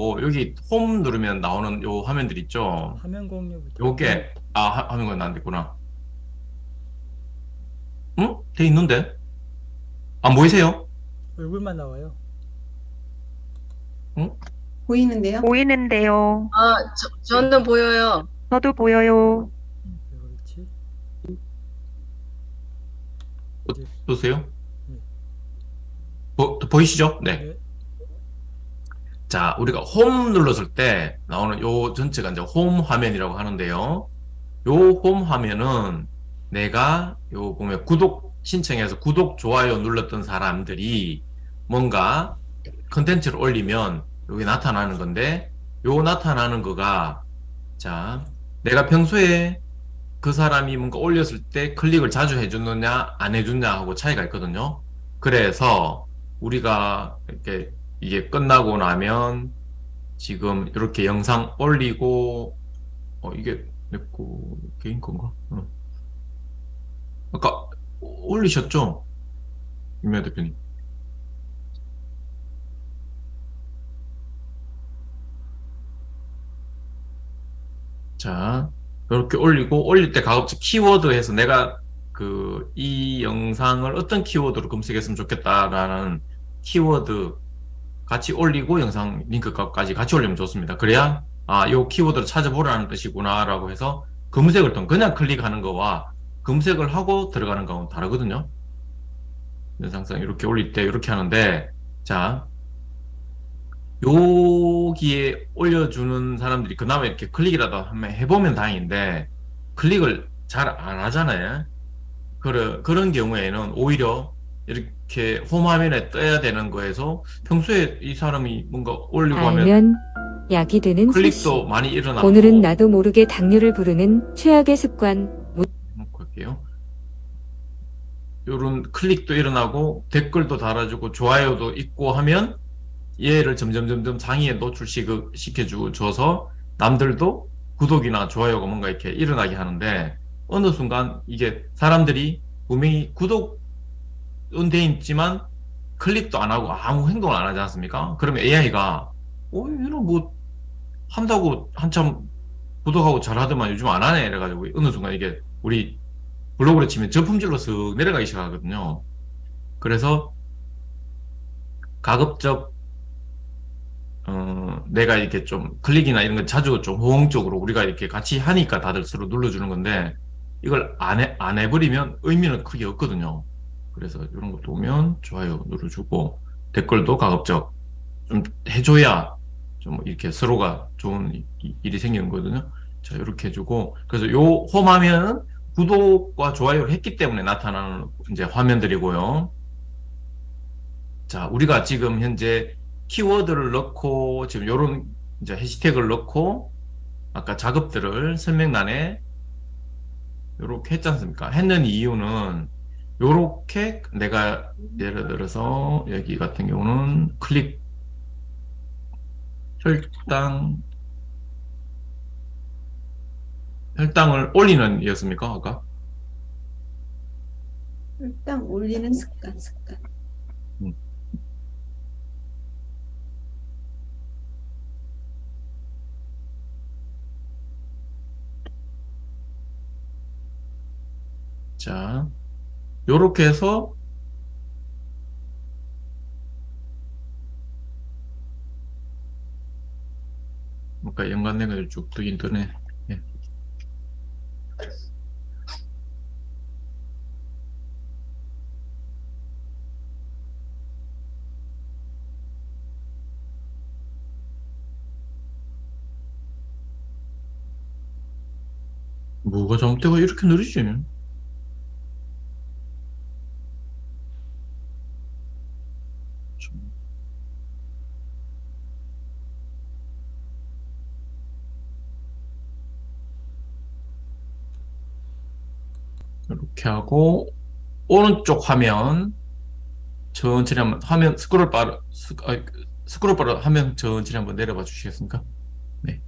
말고 여기 홈 누르면 나오는 요 화면들 있죠. 화면 공유부터. 요게 화면 공유 안 됐구나. 응? 돼 있는데? 안 보이세요? 얼굴만 나와요. 응? 보이는데요? 보이는데요. 저는 보여요. 저도 보여요. 왜 그렇지? 이제 보세요. 네. 보이시죠? 네. 네. 자, 우리가 홈 눌렀을 때 나오는 요 전체가 이제 홈 화면이라고 하는데요. 요 홈 화면은 내가 요 보면 구독 신청해서 구독, 좋아요 눌렀던 사람들이 뭔가 컨텐츠를 올리면 여기 나타나는 건데, 요 나타나는 거가, 자, 내가 평소에 그 사람이 뭔가 올렸을 때 클릭을 자주 해주느냐 안 해주냐 하고 차이가 있거든요. 그래서 우리가 이렇게 이게 끝나고 나면 지금 이렇게 영상 올리고 이게 내 거 개인 건가? 아까 올리셨죠? 유명 대표님. 자, 이렇게 올리고 올릴 때 가급적 키워드 해서 내가 이 영상을 어떤 키워드로 검색했으면 좋겠다라는 키워드 같이 올리고 영상 링크까지 같이 올리면 좋습니다. 그래야 요 키워드를 찾아보라는 뜻이구나라고 해서 검색을 통 그냥 클릭하는 거와 검색을 하고 들어가는 거하고는 다르거든요. 영상상 이렇게 올릴 때 이렇게 하는데, 자, 여기에 올려주는 사람들이 그나마 이렇게 클릭이라도 한번 해보면 다행인데 클릭을 잘 안 하잖아요. 그런 경우에는 오히려 이렇게 홈 화면에 떠야 되는 거에서 평소에 이 사람이 뭔가 올리고 하면 알면 약이 되는 클릭도 수시. 많이 일어나고. 오늘은 나도 모르게 당뇨를 부르는 최악의 습관. 놓고 할게요. 요런 클릭도 일어나고 댓글도 달아주고 좋아요도 있고 하면 얘를 점점 상위에 노출시켜줘서 남들도 구독이나 좋아요가 뭔가 이렇게 일어나게 하는데, 어느 순간 이게 사람들이 분명히 구독은 돼 있지만 클릭도 안 하고 아무 행동을 안 하지 않습니까? 그러면 AI가 얘는 뭐 한다고 한참 구독하고 잘하더만 요즘 안 하네 이래가지고 어느 순간 이게 우리 블로그로 치면 저품질로 쓱 내려가기 시작하거든요. 그래서 가급적 내가 이렇게 좀 클릭이나 이런 거 자주 좀 호응적으로 우리가 이렇게 같이 하니까 다들 서로 눌러주는 건데, 이걸 안 해버리면 의미는 크게 없거든요. 그래서 이런 것도 오면 좋아요 눌러주고 댓글도 가급적 좀 해줘야 좀 이렇게 서로가 좋은 일이 생기는 거거든요. 자, 이렇게 해주고, 그래서 요 홈 화면은 구독과 좋아요를 했기 때문에 나타나는 이제 화면들이고요. 자, 우리가 지금 현재 키워드를 넣고 지금 요런 이제 해시태그를 넣고 아까 작업들을 설명란에 요렇게 했지 않습니까? 했는 이유는 요렇게 내가 예를 들어서 여기 같은 경우는 클릭 혈당 혈당을 올리는 이었습니까? 아까? 일단 올리는 습관. 음. 자, 요렇게 해서 뭔가 연관된 걸 쭉 뜨긴 뜨네. 예. 뭐가 잘못되고 이렇게 느리지? 이렇게 하고 오른쪽 화면 천천히 한번 화면 스크롤 바로 화면 천천히 한번 내려봐 주시겠습니까? 네.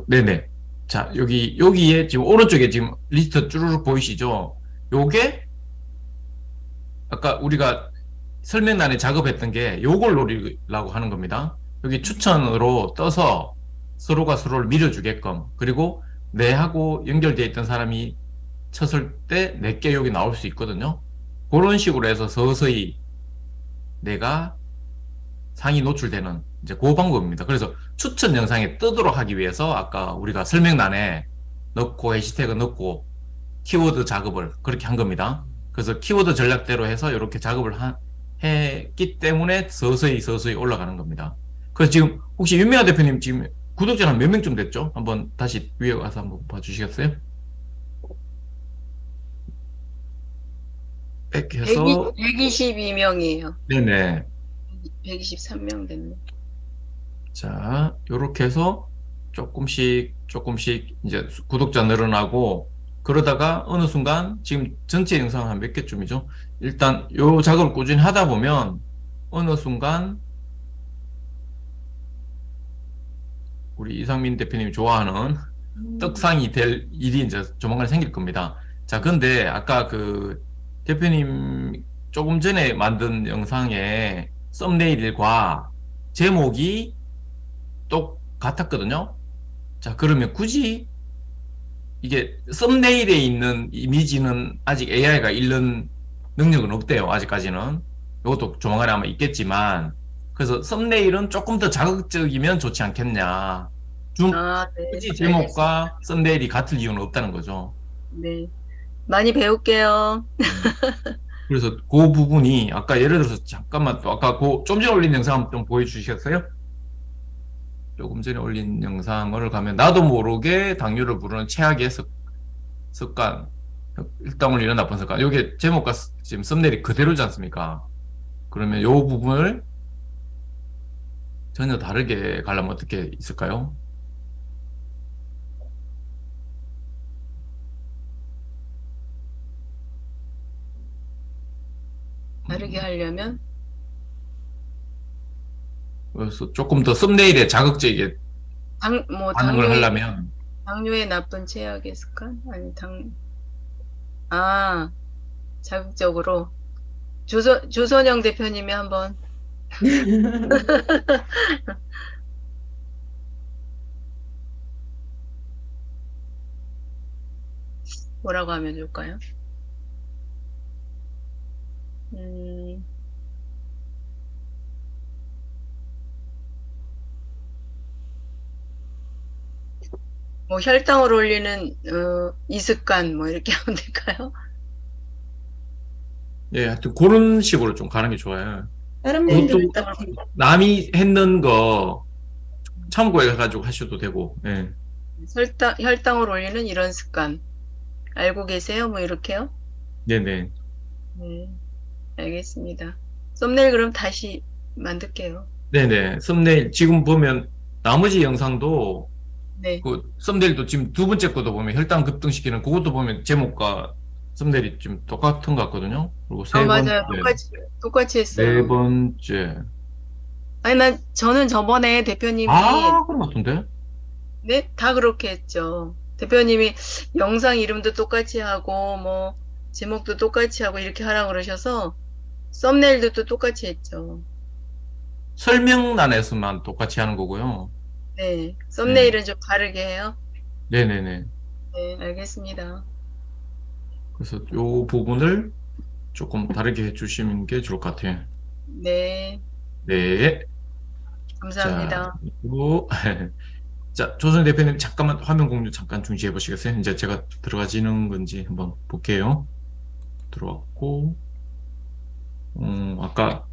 네네. 자, 여기에 지금 오른쪽에 지금 리스트 쭈루룩 보이시죠? 요게 아까 우리가 설명란에 작업했던 게 요걸 노리려고 하는 겁니다. 여기 추천으로 떠서 서로가 서로를 밀어주게끔, 그리고 내하고 연결되어 있던 사람이 쳤을 때 내게 여기 나올 수 있거든요. 그런 식으로 해서 서서히 내가 상이 노출되는 이제 그 방법입니다. 그래서 추천 영상에 뜨도록 하기 위해서 아까 우리가 설명란에 넣고 해시태그 넣고 키워드 작업을 그렇게 한 겁니다. 그래서 키워드 전략대로 해서 이렇게 작업을 했기 때문에 서서히 올라가는 겁니다. 그래서 지금 혹시 윤미아 대표님 지금 구독자 한 몇 명쯤 됐죠? 한번 다시 위에 가서 한번 봐주시겠어요? 100 해서 122명이에요. 네네. 123명 됐네. 자, 요렇게 해서 조금씩 이제 구독자 늘어나고, 그러다가 어느 순간 지금 전체 영상 한 몇 개쯤이죠? 일단 요 작업을 꾸준히 하다 보면 어느 순간 우리 이상민 대표님이 좋아하는 떡상이 될 일이 이제 조만간 생길 겁니다. 자, 근데 아까 그 대표님 조금 전에 만든 영상에 썸네일과 제목이 똑같았거든요. 자, 그러면 굳이 이게 썸네일에 있는 이미지는 아직 AI가 읽는 능력은 없대요. 아직까지는. 이것도 조만간에 아마 있겠지만, 그래서 썸네일은 조금 더 자극적이면 좋지 않겠냐. 네. 굳이 제목과 썸네일이 같을 이유는 없다는 거죠. 네. 많이 배울게요. 그래서 그 부분이 아까 예를 들어서 잠깐만 또 아까 그 좀 전에 올린 영상 한번 좀 보여주시겠어요? 조금 전에 올린 영상을 가면 나도 모르게 당뇨를 부르는 최악의 습관, 일당 올리는 나쁜 습관. 이게 제목과 지금 썸네일이 그대로지 않습니까? 그러면 이 부분을 전혀 다르게 가려면 어떻게 있을까요? 다르게 하려면 그래서 조금 더 썸네일에 자극적이게 반응을 하려면 당뇨의 나쁜 최악의 습관? 아니 자극적으로 조선영 대표님이 한번 뭐라고 하면 좋을까요? 뭐 혈당을 올리는 이 습관 뭐 이렇게 하면 될까요? 예, 하여튼 그런 식으로 좀 가는 게 좋아요. 다른 네, 분들 그것도 남이 했는 거 참고해가지고 하셔도 되고, 예. 혈당을 올리는 이런 습관 알고 계세요? 뭐 이렇게요? 네네. 네, 알겠습니다. 썸네일 그럼 다시 만들게요. 네네. 썸네일 지금 보면 나머지 영상도 네. 그 썸네일도 지금 두 번째 것도 보면 혈당 급등시키는 그것도 보면 제목과 썸네일이 지금 똑같은 것 같거든요. 그리고 세 맞아요. 번째, 똑같이 했어요. 네 번째. 아니, 저는 저번에 대표님이, 그런 것 같은데? 네, 다 그렇게 했죠. 대표님이 영상 이름도 똑같이 하고, 뭐, 제목도 똑같이 하고, 이렇게 하라고 그러셔서, 썸네일도 또 똑같이 했죠. 설명란에서만 똑같이 하는 거고요. 네, 썸네일은 좀 다르게 해요. 네네네. 네, 알겠습니다. 그래서 요 부분을 조금 다르게 해주시는 게 좋을 것 같아요. 네, 네. 감사합니다. 자, 그리고 자, 조선 대표님 잠깐만 화면 공유 잠깐 중지해 보시겠어요? 이제 제가 들어가지는 건지 한번 볼게요. 들어왔고, 아까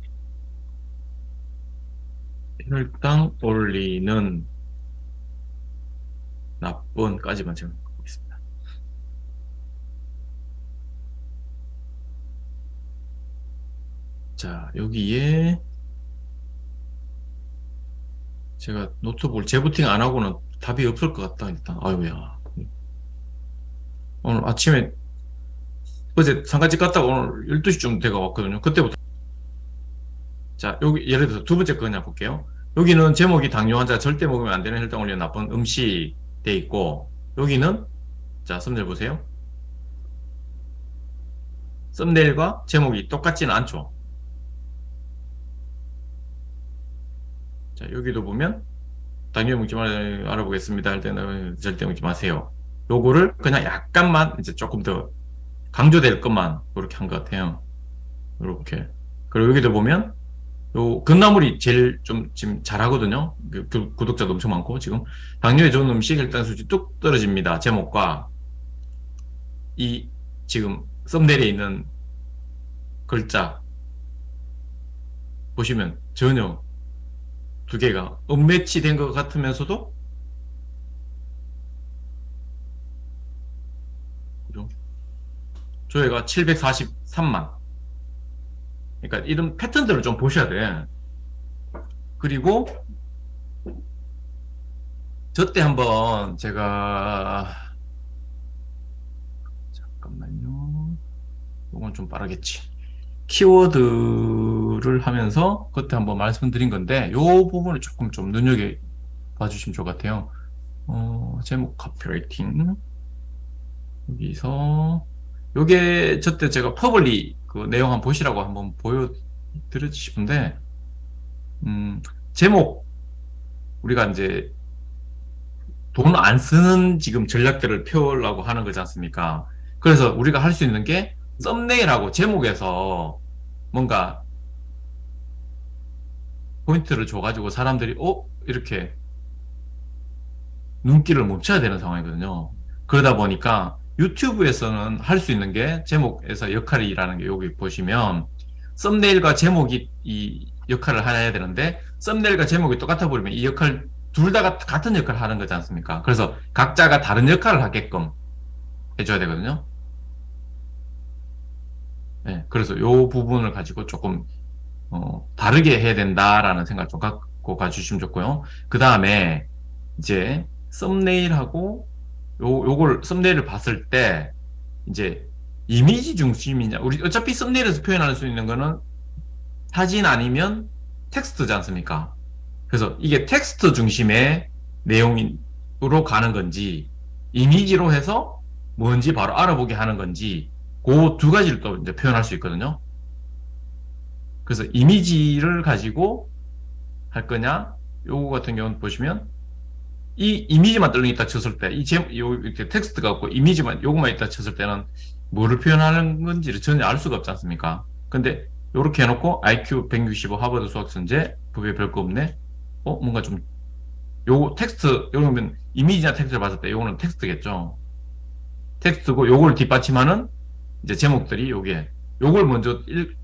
혈당 올리는 나쁜까지만 제가 보겠습니다. 자, 여기에 제가 노트북을 재부팅 안 하고는 답이 없을 것 같다, 일단. 아유야. 오늘 아침에, 어제 상가집 갔다가 오늘 12시쯤 돼가 왔거든요. 그때부터. 자, 여기, 예를 들어서 두 번째 거 그냥 볼게요. 여기는 제목이 당뇨 환자 절대 먹으면 안 되는 혈당 올리는 나쁜 음식 돼 있고, 여기는 자, 썸네일 보세요. 썸네일과 제목이 똑같지는 않죠. 자, 여기도 보면 당뇨 묻지 말 알아보겠습니다 할 때는 절대 묻지 마세요. 요거를 그냥 약간만 이제 조금 더 강조될 것만 이렇게 한 것 같아요. 이렇게. 그리고 여기도 보면 요 건나물이 제일 좀 지금 잘하거든요. 구독자도 엄청 많고 지금 당뇨에 좋은 음식 혈당 수치 뚝 떨어집니다. 제목과 이 지금 썸네일에 있는 글자 보시면 전혀 두 개가 언매치된 것 같으면서도 그죠? 조회가 743만. 그러니까 이런 패턴들을 좀 보셔야 돼. 그리고 저 때 한번 제가 잠깐만요. 이건 좀 빠르겠지. 키워드를 하면서 그때 한번 말씀드린 건데 이 부분을 조금 좀 눈여겨 봐주시면 좋을 것 같아요. 제목 카피라이팅 여기서 요게 저때 제가 퍼블리 그 내용 한번 보시라고 한번 보여드리고 싶은데 제목 우리가 이제 돈 안 쓰는 지금 전략들을 펴려고 하는 거지 않습니까? 그래서 우리가 할 수 있는 게 썸네일하고 제목에서 뭔가 포인트를 줘가지고 사람들이 이렇게 눈길을 멈춰야 되는 상황이거든요. 그러다 보니까 유튜브에서는 할 수 있는 게 제목에서 역할이라는 게 여기 보시면 썸네일과 제목이 이 역할을 해야 되는데 썸네일과 제목이 똑같아 버리면 이 역할 둘 다 같은 역할을 하는 거지 않습니까? 그래서 각자가 다른 역할을 하게끔 해줘야 되거든요. 네, 그래서 요 부분을 가지고 조금 다르게 해야 된다라는 생각을 좀 갖고 가주시면 좋고요. 그 다음에 이제 썸네일하고 요걸 썸네일을 봤을 때 이제 이미지 중심이냐 우리 어차피 썸네일에서 표현할 수 있는 거는 사진 아니면 텍스트지 않습니까? 그래서 이게 텍스트 중심의 내용으로 가는 건지 이미지로 해서 뭔지 바로 알아보게 하는 건지 그 두 가지를 또 이제 표현할 수 있거든요. 그래서 이미지를 가지고 할 거냐 요거 같은 경우는 보시면 이 이미지만 떨렁 있다 쳤을 때 이렇게 텍스트가 없고 이미지만 요것만 있다 쳤을 때는 뭐를 표현하는 건지를 전혀 알 수가 없지 않습니까? 근데 요렇게 해놓고 IQ 165 하버드 수학선제 부에 별거 없네. 뭔가 좀 요거 텍스트 요러면 이미지나 텍스트를 봤을 때 요거는 텍스트겠죠. 텍스트고 요걸 뒷받침하는 이제 제목들이 요걸 먼저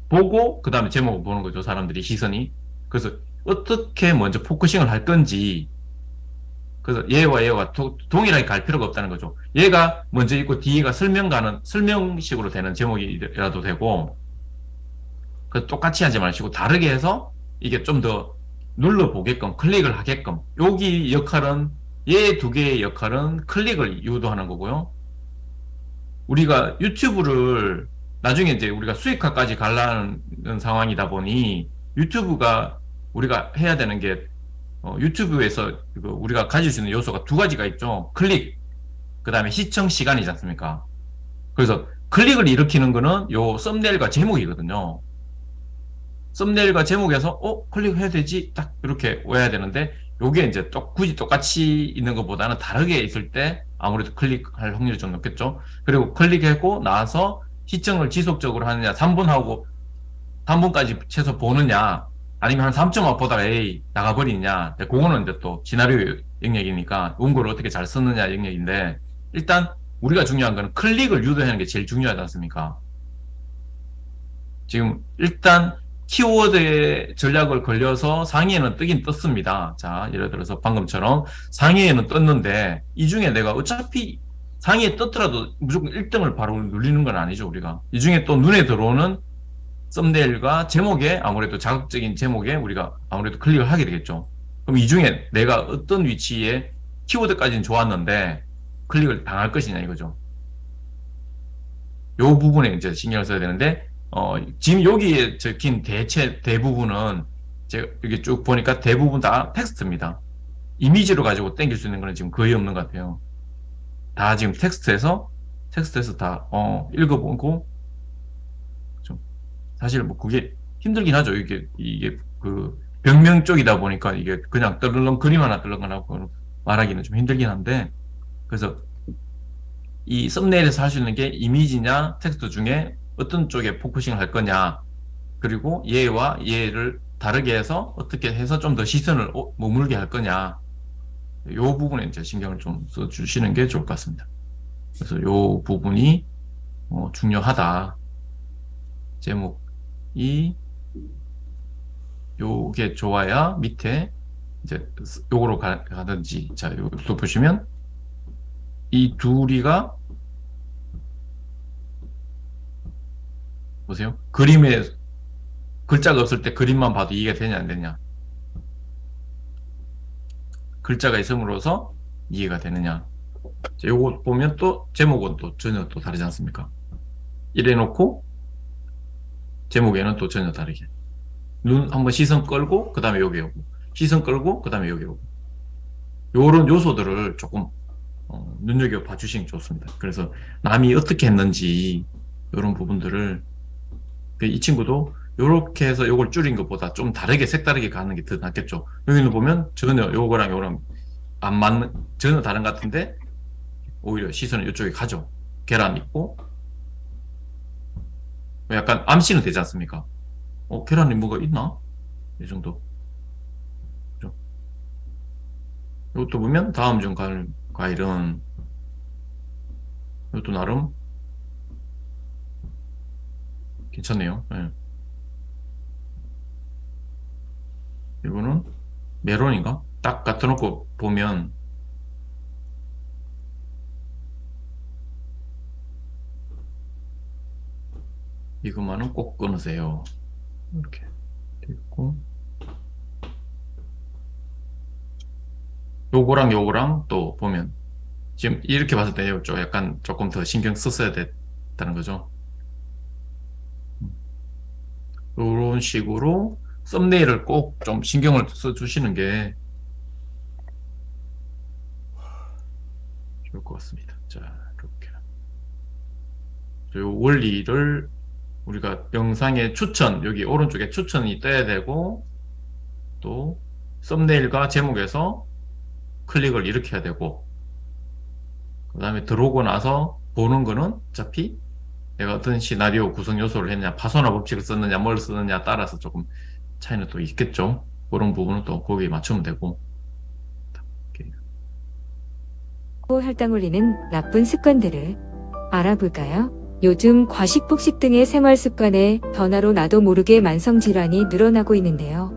보고 그 다음에 제목을 보는 거죠. 사람들이 시선이. 그래서 어떻게 먼저 포커싱을 할 건지 그래서 얘와 동일하게 갈 필요가 없다는 거죠. 얘가 먼저 있고 뒤가 설명식으로 되는 제목이라도 되고 똑같이 하지 마시고 다르게 해서 이게 좀 더 눌러보게끔 클릭을 하게끔 여기 역할은 얘 두 개의 역할은 클릭을 유도하는 거고요. 우리가 유튜브를 나중에 이제 우리가 수익화까지 가려는 상황이다 보니 유튜브가 우리가 해야 되는 게 유튜브에서 우리가 가질 수 있는 요소가 두 가지가 있죠. 클릭, 그 다음에 시청 시간이지 않습니까? 그래서 클릭을 일으키는 거는 요 썸네일과 제목이거든요. 썸네일과 제목에서 클릭해야 되지 딱 이렇게 와야 되는데 요게 이제 굳이 똑같이 있는 것보다는 다르게 있을 때 아무래도 클릭할 확률이 좀 높겠죠. 그리고 클릭하고 나서 시청을 지속적으로 하느냐 3분까지 최소 보느냐 아니면 한 3.5 보다가 나가버리냐 그거는 이제 또 시나리오 영역이니까 원고를 어떻게 잘 쓰느냐 영역인데 일단 우리가 중요한 거는 클릭을 유도하는 게 제일 중요하지 않습니까? 지금 일단 키워드의 전략을 걸려서 상위에는 뜨긴 떴습니다. 자, 예를 들어서 방금처럼 상위에는 떴는데 이 중에 내가 어차피 상위에 떴더라도 무조건 1등을 바로 누리는 건 아니죠, 우리가. 이 중에 또 눈에 들어오는 썸네일과 제목에 아무래도 자극적인 제목에 우리가 아무래도 클릭을 하게 되겠죠. 그럼 이 중에 내가 어떤 위치에 키워드까지는 좋았는데 클릭을 당할 것이냐 이거죠. 요 부분에 이제 신경을 써야 되는데 지금 여기에 적힌 대부분은 제가 여기 쭉 보니까 대부분 다 텍스트입니다. 이미지로 가지고 땡길 수 있는 거는 지금 거의 없는 것 같아요. 다 지금 텍스트에서 다 읽어보고 좀 사실 뭐 그게 힘들긴 하죠. 이게 그 벽면 쪽이다 보니까 이게 그냥 떨렁 그림 하나 떨렁하고 말하기는 좀 힘들긴 한데, 그래서 이 썸네일에서 할 수 있는 게 이미지냐 텍스트 중에 어떤 쪽에 포커싱을 할 거냐, 그리고 얘와 얘를 다르게 해서 어떻게 해서 좀 더 시선을 머물게 할 거냐, 요 부분에 이제 신경을 좀 써주시는 게 좋을 것 같습니다. 그래서 요 부분이 중요하다. 제목이 요게 좋아야 밑에 이제 요거로 가든지. 자, 요것도 보시면 이 둘이가 보세요. 그림에 글자가 없을 때 그림만 봐도 이해가 되냐 안 되냐, 글자가 있음으로써 이해가 되느냐. 자, 요거 보면 또 제목은 또 전혀 또 다르지 않습니까? 이래 놓고 제목에는 또 전혀 다르게 눈 한번 시선 끌고 그 다음에 여기 오고, 시선 끌고 그 다음에 여기 오고, 요런 요소들을 조금 눈여겨봐 주시면 좋습니다. 그래서 남이 어떻게 했는지 이런 부분들을, 이 친구도 요렇게 해서 요걸 줄인 것보다 좀 다르게 색다르게 가는 게 더 낫겠죠. 여기는 보면 전혀 요거랑 요거랑 안 맞는, 전혀 다른 것 같은데 오히려 시선은 이쪽에 가죠. 계란 있고 약간 암시는 되지 않습니까? 계란이 뭐가 있나? 이 정도. 그죠? 이것도 보면 다음 중 과일은, 이것도 나름 괜찮네요. 네. 이거는 메론인가? 딱 갖다 놓고 보면 이것만은 꼭 끊으세요. 이렇게 있고, 요거랑 또 보면 지금 이렇게 봤을 때 이쪽 약간 조금 더 신경 썼어야 됐다는 거죠. 이런 식으로 썸네일을 꼭 좀 신경을 써주시는 게 좋을 것 같습니다. 자, 이렇게 요 원리를 우리가 영상의 추천, 여기 오른쪽에 추천이 떠야 되고, 또 썸네일과 제목에서 클릭을 이렇게 해야 되고, 그 다음에 들어오고 나서 보는 거는 어차피 내가 어떤 시나리오 구성 요소를 했냐, 파소나 법칙을 썼느냐, 뭘 쓰느냐 따라서 조금 차이는 또 있겠죠. 그런 부분은 또 거기에 맞추면 되고. 혈당 올리는 나쁜 습관들을 알아볼까요? 요즘 과식, 폭식 등의 생활 습관의 변화로 나도 모르게 만성 질환이 늘어나고 있는데요.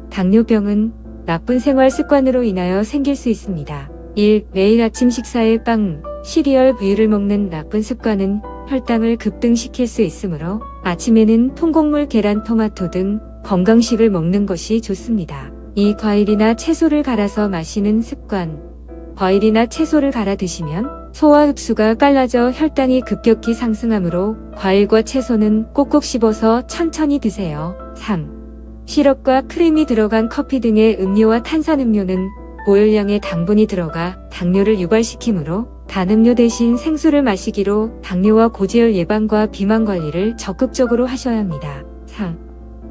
당뇨병은 나쁜 생활 습관으로 인하여 생길 수 있습니다. 1. 매일 아침 식사에 빵, 시리얼, 우유를 먹는 나쁜 습관은 혈당을 급등시킬 수 있으므로 아침에는 통곡물, 계란, 토마토 등 건강식을 먹는 것이 좋습니다. 2. 과일이나 채소를 갈아서 마시는 습관. 과일이나 채소를 갈아 드시면 소화 흡수가 빨라져 혈당이 급격히 상승하므로 과일과 채소는 꼭꼭 씹어서 천천히 드세요. 3. 시럽과 크림이 들어간 커피 등의 음료와 탄산음료는 고열량의 당분이 들어가 당뇨를 유발시키므로 단음료 대신 생수를 마시기로 당뇨와 고지혈 예방과 비만 관리를 적극적으로 하셔야 합니다. 4.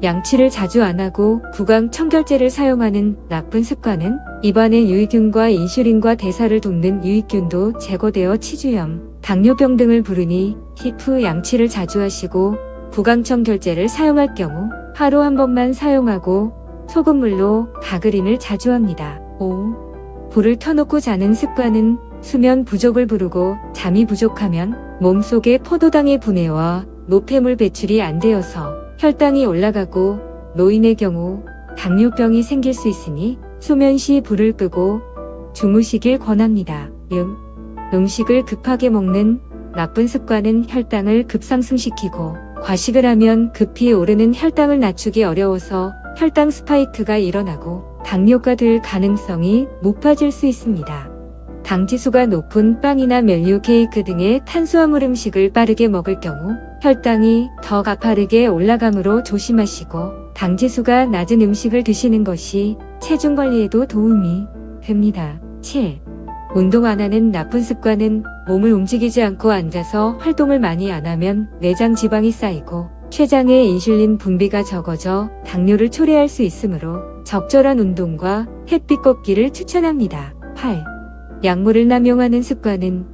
양치를 자주 안 하고 구강 청결제를 사용하는 나쁜 습관은 입안의 유익균과 인슐린과 대사를 돕는 유익균도 제거되어 치주염, 당뇨병 등을 부르니 후 양치를 자주 하시고 구강 청결제를 사용할 경우 하루 한 번만 사용하고 소금물로 가그린을 자주 합니다. 5. 불을 켜놓고 자는 습관은 수면 부족을 부르고 잠이 부족하면 몸속에 포도당의 분해와 노폐물 배출이 안 되어서 혈당이 올라가고 노인의 경우 당뇨병이 생길 수 있으니 수면 시 불을 끄고 주무시길 권합니다. 음식을 급하게 먹는 나쁜 습관은 혈당을 급상승시키고 과식을 하면 급히 오르는 혈당을 낮추기 어려워서 혈당 스파이크가 일어나고 당뇨가 될 가능성이 높아질 수 있습니다. 당지수가 높은 빵이나 멜류, 케이크 등의 탄수화물 음식을 빠르게 먹을 경우 혈당이 더 가파르게 올라가므로 조심하시고 당지수가 낮은 음식을 드시는 것이 체중 관리에도 도움이 됩니다. 7. 운동 안 하는 나쁜 습관은 몸을 움직이지 않고 앉아서 활동을 많이 안 하면 내장 지방이 쌓이고 췌장의 인슐린 분비가 적어져 당뇨를 초래할 수 있으므로 적절한 운동과 햇빛 걷기를 추천합니다. 8. 약물을 남용하는 습관은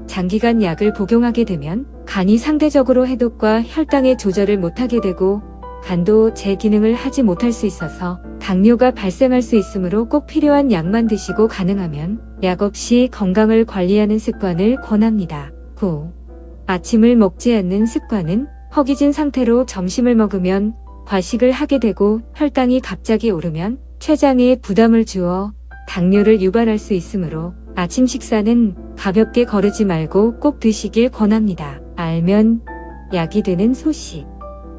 장기간 약을 복용하게 되면 간이 상대적으로 해독과 혈당의 조절을 못하게 되고 간도 제 기능을 하지 못할 수 있어서 당뇨가 발생할 수 있으므로 꼭 필요한 약만 드시고 가능하면 약 없이 건강을 관리하는 습관을 권합니다. 9. 아침을 먹지 않는 습관은 허기진 상태로 점심을 먹으면 과식을 하게 되고 혈당이 갑자기 오르면 췌장에 부담을 주어 당뇨를 유발할 수 있으므로 아침 식사는 가볍게 거르지 말고 꼭 드시길 권합니다. 알면 약이 되는 소식.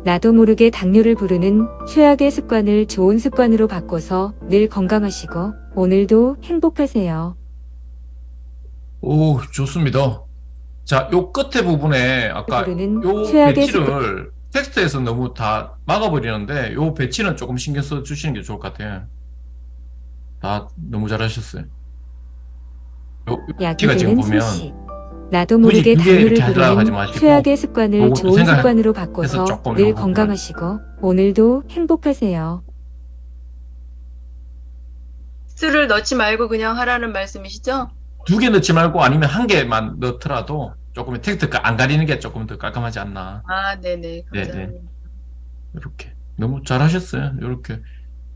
나도 모르게 당뇨를 부르는 최악의 습관을 좋은 습관으로 바꿔서 늘 건강하시고 오늘도 행복하세요. 오, 좋습니다. 자, 요 끝에 부분에 아까 부르는 요 최악의 배치를 텍스트에서 너무 다 막아버리는데 요 배치는 조금 신경 써 주시는 게 좋을 것 같아요. 다 너무 잘하셨어요. 요 약이 배치가 지금 되는 보면 소식. 나도 굳이 모르게 두개 당뇨를 이렇게 하려고 하지 부르는 마시고 최악의 습관을 요것도 좋은 생각해서 습관으로 바꿔서 조금 늘 요거 건강하시고 오늘도 행복하세요. 술을 넣지 말고 그냥 하라는 말씀이시죠? 2개 넣지 말고 아니면 1개만 넣더라도 조금 텍스트가 안 가리는 게 조금 더 깔끔하지 않나. 아, 네네. 감사합니다. 이렇게 너무 잘하셨어요. 이렇게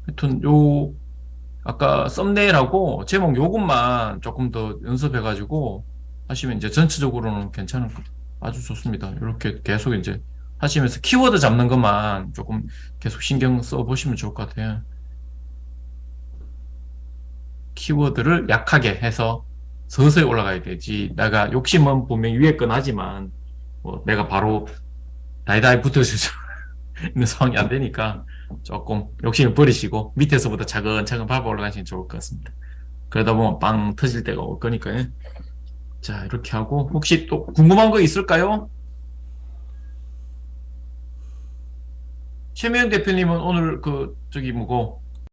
하여튼 요 아까 썸네일하고 제목 요것만 조금 더 연습해가지고 하시면 이제 전체적으로는 괜찮을 거 아주 좋습니다. 이렇게 계속 이제 하시면서 키워드 잡는 것만 조금 계속 신경 써 보시면 좋을 것 같아요. 키워드를 약하게 해서 서서히 올라가야 되지. 내가 욕심은 분명히 위에 건 하지만 뭐 내가 바로 다이다이 붙을 수 있는 상황이 안 되니까 조금 욕심을 버리시고 밑에서부터 차근차근 밟아 올라가시면 좋을 것 같습니다. 그러다 보면 빵 터질 때가 올 거니까요. 자, 이렇게 하고 혹시 또 궁금한 거 있을까요? 최미연 대표님은 오늘 그 저기 뭐고